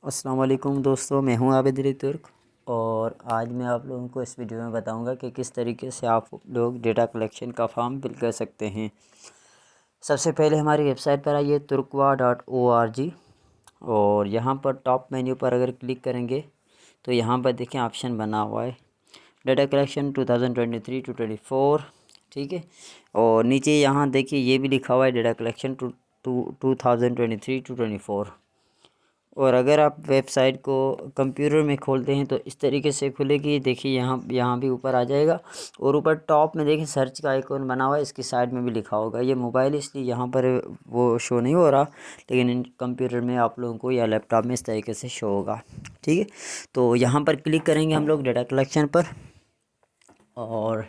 अस्सलाम वालेकुम दोस्तों, मैं हूं आबिद अली तुर्क और आज मैं आप लोगों को इस वीडियो में बताऊंगा कि किस तरीके से आप लोग डेटा कलेक्शन का फॉर्म फिल कर सकते हैं। सबसे पहले हमारी वेबसाइट पर आइए turkwa.org और यहां पर टॉप मेन्यू पर अगर क्लिक करेंगे तो यहां पर देखें ऑप्शन बना हुआ है डेटा कलेक्शन 2023 टू 24। ठीक है, और नीचे यहाँ देखिए ये भी लिखा हुआ है डेटा कलेक्शन 2023 टू 24। और अगर आप वेबसाइट को कंप्यूटर में खोलते हैं तो इस तरीके से खुलेगी। देखिए यहाँ भी ऊपर आ जाएगा और ऊपर टॉप में देखिए सर्च का आइकॉन बना हुआ है, इसकी साइड में भी लिखा होगा। ये मोबाइल इसलिए यहाँ पर वो शो नहीं हो रहा, लेकिन इन कंप्यूटर में आप लोगों को या लैपटॉप में इस तरीके से शो होगा। ठीक है, तो यहाँ पर क्लिक करेंगे हम लोग डेटा कलेक्शन पर और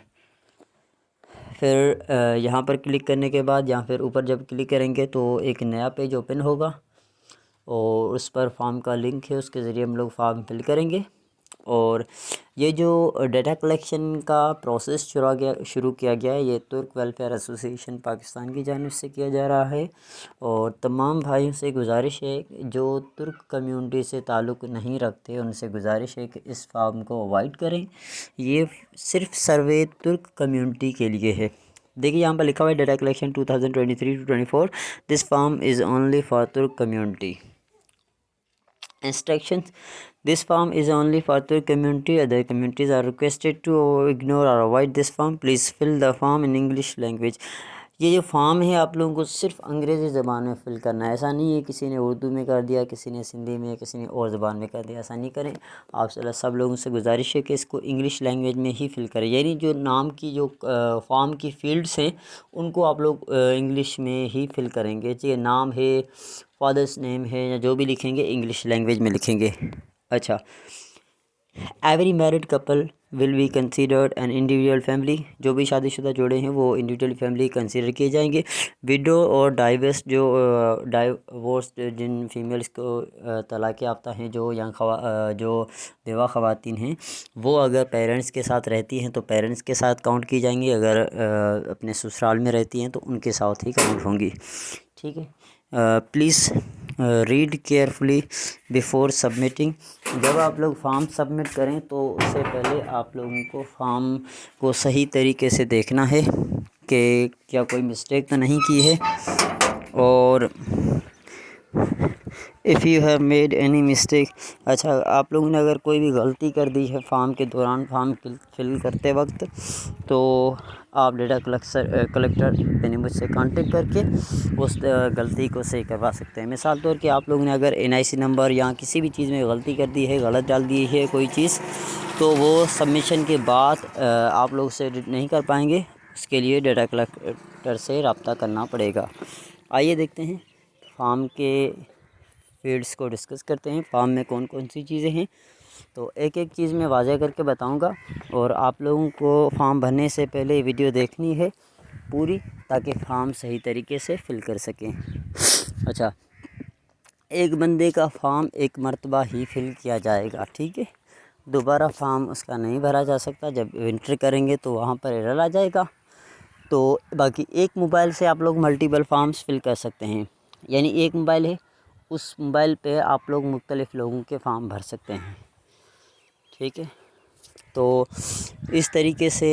फिर यहाँ पर क्लिक करने के बाद या फिर ऊपर जब क्लिक करेंगे तो एक नया पेज ओपन होगा और उस पर फॉर्म का लिंक है, उसके ज़रिए हम लोग फॉर्म फिल करेंगे। और ये जो डेटा कलेक्शन का प्रोसेस शुरू किया गया है, ये तुर्क वेलफेयर एसोसिएशन पाकिस्तान की जानिब से किया जा रहा है। और तमाम भाइयों से गुजारिश है जो तुर्क कम्युनिटी से ताल्लुक़ नहीं रखते, उनसे गुजारिश है कि इस फॉर्म को अवॉइड करें। ये सिर्फ सर्वे तुर्क कम्युनिटी के लिए है। देखिए यहाँ पर लिखा हुआ है data collection 2023 to 24, this form is only for Turk community. Instructions: this form is only for the community. Other communities are requested to ignore or avoid this form. Please fill the form in English language. ये जो form है आप लोगों को सिर्फ अंग्रेज़ी ज़बान में फ़िल करना है। ऐसा नहीं है किसी ने उर्दू में कर दिया, किसी ने सिंधी में, किसी ने और ज़बान में कर दिया, ऐसा नहीं करें। आप सब लोगों से गुजारिश है कि इसको इंग्लिश लैंग्वेज में ही फ़िल करें। यानी जो नाम की जो फॉर्म की फ़ील्ड्स हैं उनको आप लोग इंग्लिश में ही फ़िल करेंगे। चाहे नाम है, फादर्स नेम है, या जो भी लिखेंगे इंग्लिश लैंग्वेज में लिखेंगे। अच्छा, every married couple will be considered an individual family. जो भी शादीशुदा जोड़े हैं वो इंडिविजुअल फैमिली कंसिडर किए जाएंगे। विडो और डाइवर्स, जो डाइवोर्स जिन फीमेल्स को तलाक़ याफ्ता हैं, जो बेवा ख़वातीन हैं, वो अगर पेरेंट्स के साथ रहती हैं तो पेरेंट्स के साथ काउंट की जाएंगी। अगर अपने ससुराल में रहती हैं तो उनके साथ ही काउंट होंगी। ठीक है, please read carefully before submitting. जब आप लोग फॉर्म सबमिट करें तो उससे पहले आप लोगों को फॉर्म को सही तरीके से देखना है कि क्या कोई मिस्टेक तो नहीं की है। और if you have made any mistake, अच्छा आप लोगों ने अगर कोई भी गलती कर दी है फॉर्म के दौरान, फॉर्म फिल करते वक्त, तो आप डेटा कलेक्टर यानी मुझसे कांटेक्ट करके उस गलती को सही करवा सकते हैं। मिसाल तौर पे आप लोगों ने अगर NIC नंबर या किसी भी चीज़ में गलती कर दी है, गलत डाल दी है कोई चीज़, तो वो सबमिशन के बाद आप लोग से एडिट नहीं कर पाएंगे। उसके लिए डेटा कलेक्टर से रब्ता करना पड़ेगा। आइए देखते हैं फॉर्म के फील्ड्स को डिस्कस करते हैं। फॉर्म में कौन कौन सी चीज़ें हैं, तो एक एक चीज़ मैं वाज़ह करके बताऊंगा और आप लोगों को फॉर्म भरने से पहले वीडियो देखनी है पूरी, ताकि फॉर्म सही तरीके से फिल कर सकें। अच्छा, एक बंदे का फॉर्म एक मरतबा ही फिल किया जाएगा। ठीक है, दोबारा फॉर्म उसका नहीं भरा जा सकता। जब एंटर करेंगे तो वहाँ पर एरर आ जाएगा। तो बाकी एक मोबाइल से आप लोग मल्टीपल फॉर्म्स फिल कर सकते हैं। यानी एक मोबाइल है, उस मोबाइल पे आप लोग मुख्तलिफ़ लोगों के फॉर्म भर सकते हैं। ठीक है, तो इस तरीके से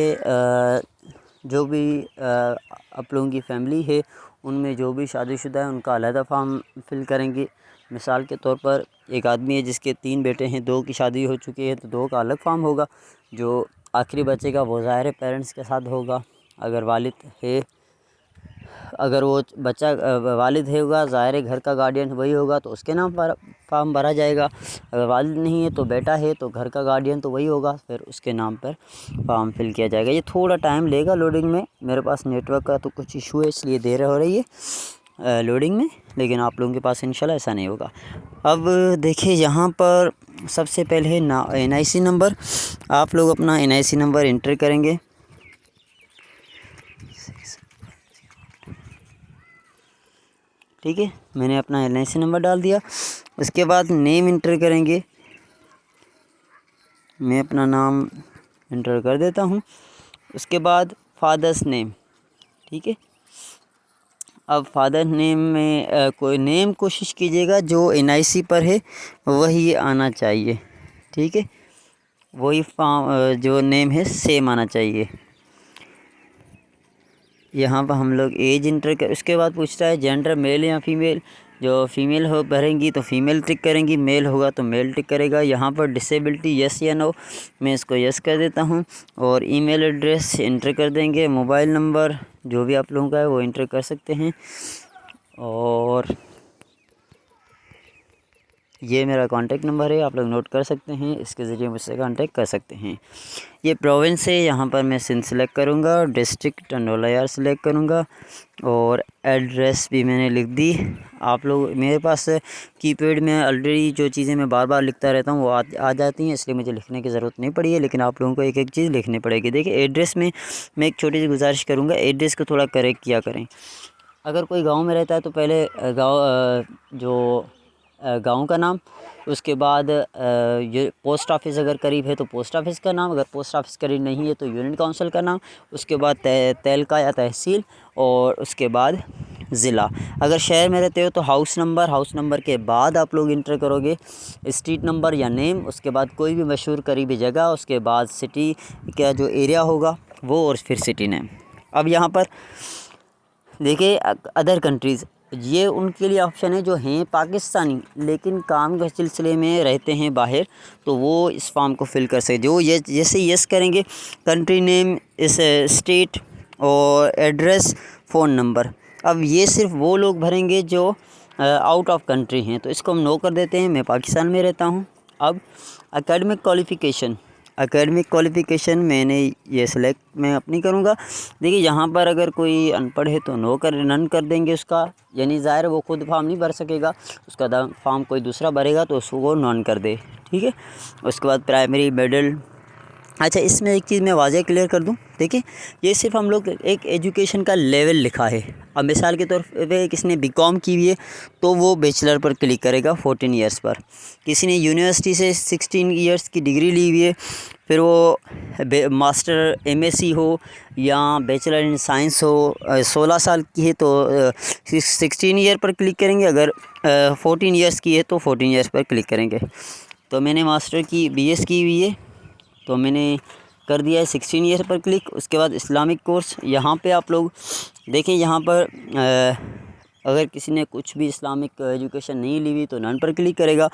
जो भी आप लोगों की फ़ैमिली है उनमें जो भी शादीशुदा है उनका अलहदा फॉर्म फिल करेंगे। मिसाल के तौर पर एक आदमी है जिसके 3 बेटे हैं, 2 की शादी हो चुकी है तो 2 का अलग फॉर्म होगा। जो आखिरी बच्चे का वो ज़ाहिर है पेरेंट्स के साथ होगा। अगर वालिद है, अगर वो बच्चा वालिद है होगा, ज़ाहिर है घर का गार्डियन वही होगा तो उसके नाम पर फॉर्म भरा जाएगा। अगर वालिद नहीं है तो बेटा है तो घर का गार्डियन तो वही होगा, फिर उसके नाम पर फॉर्म फिल किया जाएगा। ये थोड़ा टाइम लेगा लोडिंग में, मेरे पास नेटवर्क का तो कुछ इशू है इसलिए देर हो रही है लोडिंग में, लेकिन आप लोगों के पास इंशाल्लाह ऐसा नहीं होगा। अब देखिए यहाँ पर सबसे पहले है NIC नंबर। आप लोग अपना NIC नंबर इंटर करेंगे। ठीक है, मैंने अपना NIC नंबर डाल दिया। उसके बाद नेम इंटर करेंगे। मैं अपना नाम इंटर कर देता हूँ। उसके बाद फादर्स नेम। ठीक है, अब फादर नेम में कोई नेम कोशिश कीजिएगा जो एनआईसी पर है वही आना चाहिए, ठीक है, वही जो नेम है सेम आना चाहिए। यहाँ पर हम लोग एज इंटर कर, उसके बाद पूछता है जेंडर मेल या फीमेल। जो फीमेल हो भरेंगी तो फीमेल टिक करेंगी, मेल होगा तो मेल टिक करेगा। यहाँ पर डिसेबिलिटी यस या नो, मैं इसको यस कर देता हूँ। और ईमेल एड्रेस इंटर कर देंगे, मोबाइल नंबर जो भी आप लोगों का है वो इंटर कर सकते हैं। और ये मेरा कांटेक्ट नंबर है, आप लोग नोट कर सकते हैं, इसके ज़रिए मुझसे कांटेक्ट कर सकते हैं। ये प्रोविंस है, यहाँ पर मैं सिंध सेलेक्ट करूँगा, डिस्ट्रिक्ट टंडोलायार सेलेक्ट करूँगा और एड्रेस भी मैंने लिख दी। आप लोग, मेरे पास कीपैड में ऑलरेडी जो चीज़ें मैं बार बार लिखता रहता हूँ वो आ जाती हैं, इसलिए मुझे लिखने की ज़रूरत नहीं पड़ी है, लेकिन आप लोगों को एक एक चीज़ लिखनी पड़ेगी। देखिए एड्रेस में मैं एक छोटी सी गुजारिश करूँगा, एड्रेस को थोड़ा करेक्ट किया करें। अगर कोई गाँव में रहता है तो पहले गांव का नाम, उसके बाद ये पोस्ट ऑफिस अगर करीब है तो पोस्ट ऑफिस का नाम, अगर पोस्ट ऑफिस करीब नहीं है तो यूनिट काउंसिल का नाम, उसके बाद तहलका या तहसील, और उसके बाद ज़िला। अगर शहर में रहते हो तो हाउस नंबर के बाद आप लोग इंटर करोगे स्ट्रीट नंबर या नेम, उसके बाद कोई भी मशहूर करीबी जगह, उसके बाद सिटी का जो एरिया होगा वो, और फिर सिटी नेम। अब यहाँ पर देखिए अदर कंट्रीज़, ये उनके लिए ऑप्शन है जो हैं पाकिस्तानी लेकिन काम के सिलसिले में रहते हैं बाहर, तो वो इस फॉर्म को फिल कर सकते। जो ये जैसे यस करेंगे, कंट्री नेम, इस स्टेट और एड्रेस, फ़ोन नंबर। अब ये सिर्फ वो लोग भरेंगे जो आउट ऑफ कंट्री हैं, तो इसको हम नो कर देते हैं। मैं पाकिस्तान में रहता हूँ। अब एकेडमिक क्वालिफ़िकेशन मैंने ये सिलेक्ट मैं अपनी करूँगा। देखिए यहाँ पर अगर कोई अनपढ़ है तो नन कर देंगे उसका, यानी ज़ाहिर वो खुद फॉर्म नहीं भर सकेगा, उसका फॉर्म कोई दूसरा भरेगा तो उसको वो नॉन कर दे, ठीक है। उसके बाद प्राइमरी मिडिल। अच्छा, इसमें एक चीज़ मैं वाज़ह क्लियर कर दूं, देखिए ये सिर्फ हम लोग एक एजुकेशन का लेवल लिखा है। अब मिसाल के तौर पे किसी ने बीकॉम की हुई है तो वो बैचलर पर क्लिक करेगा 14 इयर्स पर। किसी ने यूनिवर्सिटी से 16 इयर्स की डिग्री ली हुई है, फिर वो मास्टर एमएससी हो या बैचलर इन साइंस हो, 16 साल की है तो 16 ईयर पर क्लिक करेंगे। अगर 14 इयर्स की है तो 14 इयर्स पर क्लिक करेंगे। तो मैंने मास्टर की बीएस की हुई है तो मैंने कर दिया है 16 ईयर पर क्लिक। उसके बाद इस्लामिक कोर्स, यहाँ पे आप लोग देखें, यहाँ पर अगर किसी ने कुछ भी इस्लामिक एजुकेशन नहीं ली हुई तो नन पर क्लिक करेगा।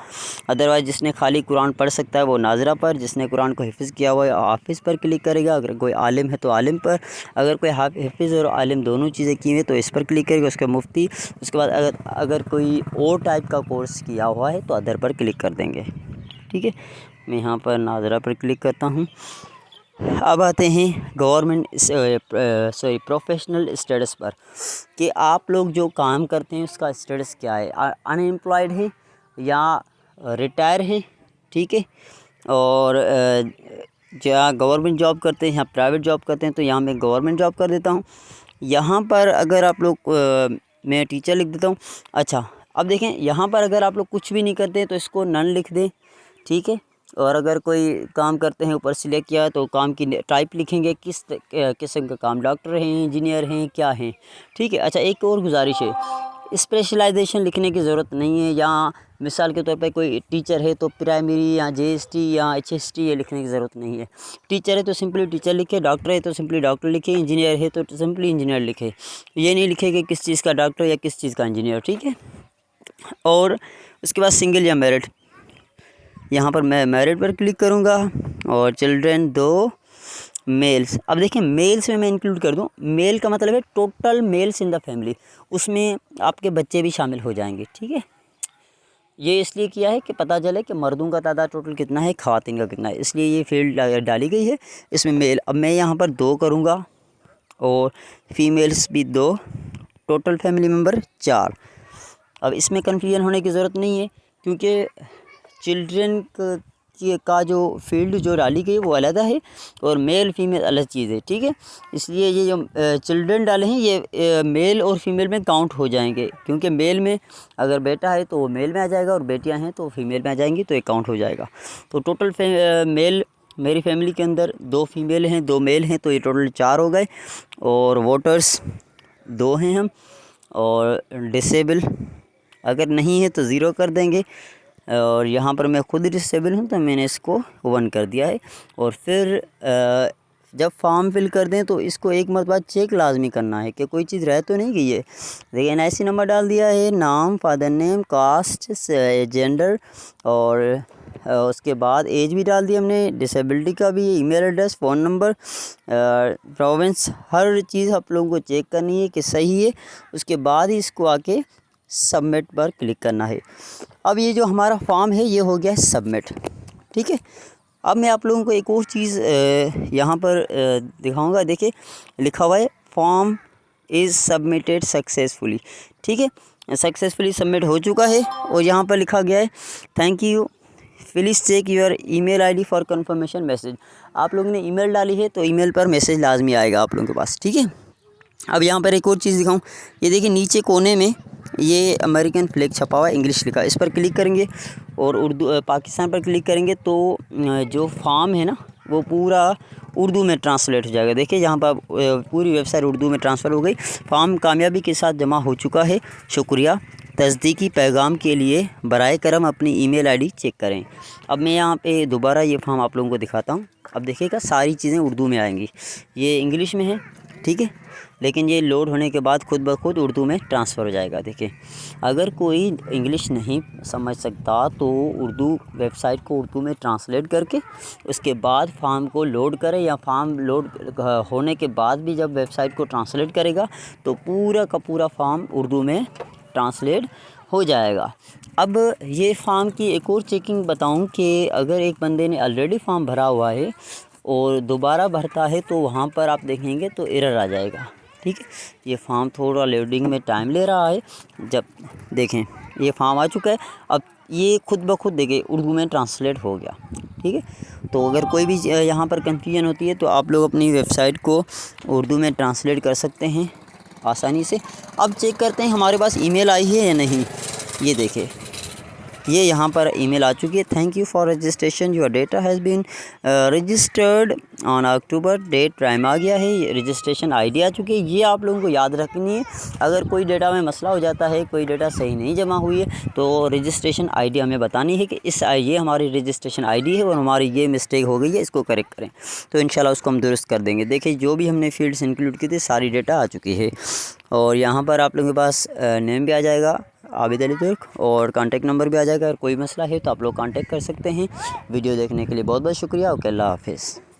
अदरवाइज़ जिसने खाली कुरान पढ़ सकता है वो नाजरा पर, जिसने कुरान को हिफ्ज़ किया हुआ है हाफिज़ पर क्लिक करेगा। अगर कोई आलिम है तो आलिम पर, अगर कोई हिफ्ज़ और आलिम दोनों चीज़ें की हुई तो इस पर क्लिक करेगा। उसका मुफ्ती। उसके बाद अगर कोई और टाइप का कोर्स किया हुआ है तो अदर पर क्लिक कर देंगे, ठीक है। मैं यहाँ पर नाजरा पर क्लिक करता हूँ। अब आते हैं प्रोफेशनल स्टेटस पर, कि आप लोग जो काम करते हैं उसका स्टेटस क्या है, अनएम्प्लॉयड है या रिटायर है, ठीक है। और या गवर्नमेंट जॉब करते हैं या प्राइवेट जॉब करते हैं, तो यहाँ मैं गवर्नमेंट जॉब कर देता हूँ। यहाँ पर अगर आप लोग मैं टीचर लिख देता हूँ। अच्छा, अब देखें यहाँ पर अगर आप लोग कुछ भी नहीं करते हैं तो इसको नन लिख दें, ठीक है। और अगर कोई काम करते हैं ऊपर सिलेक्ट किया तो काम की टाइप लिखेंगे, किस किस्म का काम, डॉक्टर हैं, इंजीनियर हैं, क्या हैं, ठीक है। अच्छा, एक और गुजारिश है, स्पेशलाइजेशन लिखने की ज़रूरत नहीं है। या मिसाल के तौर पे कोई टीचर है तो प्राइमरी या जेएसटी या एचएसटी ये लिखने की ज़रूरत नहीं है। टीचर है तो सिंपली टीचर लिखे, डॉक्टर है तो सिंपली डॉक्टर लिखे, इंजीनियर है तो सिंपली इंजीनियर लिखे। ये नहीं लिखे कि किस चीज़ का डॉक्टर या किस चीज़ का इंजीनियर, ठीक है। और उसके बाद सिंगल या मैरिड, यहाँ पर मैं मैरिड पर क्लिक करूँगा। और चिल्ड्रेन 2 मेल्स। अब देखिए मेल्स में मैं इंक्लूड कर दूँ, मेल का मतलब है total males in the family, उसमें आपके बच्चे भी शामिल हो जाएंगे, ठीक है। ये इसलिए किया है कि पता चले कि मर्दों का तादाद टोटल कितना है, ख़वातीन का कितना है, इसलिए ये फील्ड डाली गई है इसमें मेल। अब मैं यहाँ पर 2 करूँगा और फीमेल्स भी 2, टोटल फैमिली मेम्बर 4। अब इसमें कन्फ्यूजन होने की ज़रूरत नहीं है, क्योंकि चिल्ड्रन का जो फील्ड जो डाली गई वो अलग है और मेल फीमेल अलग चीज़ है, ठीक है। इसलिए ये जो चिल्ड्रन डाले हैं ये मेल और फीमेल में काउंट हो जाएंगे, क्योंकि मेल में अगर बेटा है तो वो मेल में आ जाएगा और बेटियां हैं तो फीमेल में आ जाएंगी, तो ये काउंट हो जाएगा। तो टोटल मेल, मेरी फैमिली के अंदर 2 फीमेल हैं 2 मेल हैं, तो ये टोटल 4 हो गए। और वोटर्स 2 हैं हम। और डिसेबल अगर नहीं है तो ज़ीरो कर देंगे। और यहाँ पर मैं खुद डिसेबल हूँ तो मैंने इसको 1 कर दिया है। और फिर जब फॉर्म फिल कर दें तो इसको एक मरतबा चेक लाजमी करना है कि कोई चीज़ रह तो नहीं गई है। देखिए NIC नंबर डाल दिया है, नाम, फादर नेम, कास्ट, जेंडर और उसके बाद एज भी डाल दी हमने, डिसेबिलिटी का भी, email address, phone number, province, हर चीज़ आप लोगों को चेक करनी है कि सही है। उसके बाद ही इसको आके सबमिट पर क्लिक करना है। अब ये जो हमारा फॉर्म है ये हो गया सबमिट, ठीक है। अब मैं आप लोगों को एक और चीज़ यहाँ पर दिखाऊंगा। देखिए लिखा हुआ है फॉर्म इज़ सबमिटेड सक्सेसफुली, ठीक है, सक्सेसफुली सबमिट हो चुका है। और यहाँ पर लिखा गया है thank you, please check your email ID for confirmation message. आप लोगों ने ईमेल डाली है तो ईमेल पर मैसेज लाजमी आएगा आप लोगों के पास, ठीक है। अब यहाँ पर एक और चीज़ दिखाऊँ, ये देखिए नीचे कोने में ये अमेरिकन फ्लैग छपा हुआ है, इंग्लिश लिखा, इस पर क्लिक करेंगे और उर्दू पाकिस्तान पर क्लिक करेंगे तो जो फॉर्म है ना वो पूरा उर्दू में ट्रांसलेट हो जाएगा। देखिए यहाँ पर पूरी वेबसाइट उर्दू में ट्रांसफ़र हो गई। फॉर्म कामयाबी के साथ जमा हो चुका है, शुक्रिया। तस्दीकी पैगाम के लिए बराए करम अपनी ईमेल आईडी चेक करें। अब मैं यहाँ पे दोबारा ये फॉर्म आप लोगों को दिखाता हूँ। अब देखिएगा सारी चीज़ें उर्दू में आएंगी, ये इंग्लिश में है, ठीक है, लेकिन ये लोड होने के बाद खुद ब खुद उर्दू में ट्रांसफ़र हो जाएगा। देखिए अगर कोई इंग्लिश नहीं समझ सकता तो उर्दू वेबसाइट को उर्दू में ट्रांसलेट करके उसके बाद फॉर्म को लोड करे, या फॉर्म लोड होने के बाद भी जब वेबसाइट को ट्रांसलेट करेगा तो पूरा का पूरा फॉर्म उर्दू में ट्रांसलेट हो जाएगा। अब ये फॉर्म की एक और चेकिंग बताऊं कि अगर एक बंदे ने ऑलरेडी फॉर्म भरा हुआ है और दोबारा भरता है तो वहाँ पर आप देखेंगे तो एरर आ जाएगा, ठीक है। ये फॉर्म थोड़ा लोडिंग में टाइम ले रहा है। जब देखें ये फॉर्म आ चुका है, अब ये खुद ब खुद देखिए उर्दू में ट्रांसलेट हो गया, ठीक है। तो अगर कोई भी यहाँ पर कंफ्यूजन होती है तो आप लोग अपनी वेबसाइट को उर्दू में ट्रांसलेट कर सकते हैं आसानी से। अब चेक करते हैं हमारे पास ईमेल आई है या नहीं। ये देखिए ये यहाँ पर ईमेल आ चुकी है, thank you for registration, your data has been registered on October, date time आ गया है, रजिस्ट्रेशन आईडी आ चुकी है। ये आप लोगों को याद रखनी है। अगर कोई डेटा में मसला हो जाता है, कोई डेटा सही नहीं जमा हुई है तो रजिस्ट्रेशन आईडी हमें बतानी है कि ये हमारी रजिस्ट्रेशन आईडी है और हमारी ये मिस्टेक हो गई है, इसको करेक्ट करें। तो इंशाल्लाह उसको हम दुरुस्त कर देंगे। देखिए जो भी हमने फील्ड्स इंक्लूड की थी सारी डेटा आ चुकी है। और यहाँ पर आप लोगों के पास नेम भी आ जाएगा आबिद अली तुर्क, और कांटेक्ट नंबर भी आ जाएगा। अगर कोई मसला है तो आप लोग कांटेक्ट कर सकते हैं। वीडियो देखने के लिए बहुत बहुत शुक्रिया। ओके, अल्लाह हाफिज़।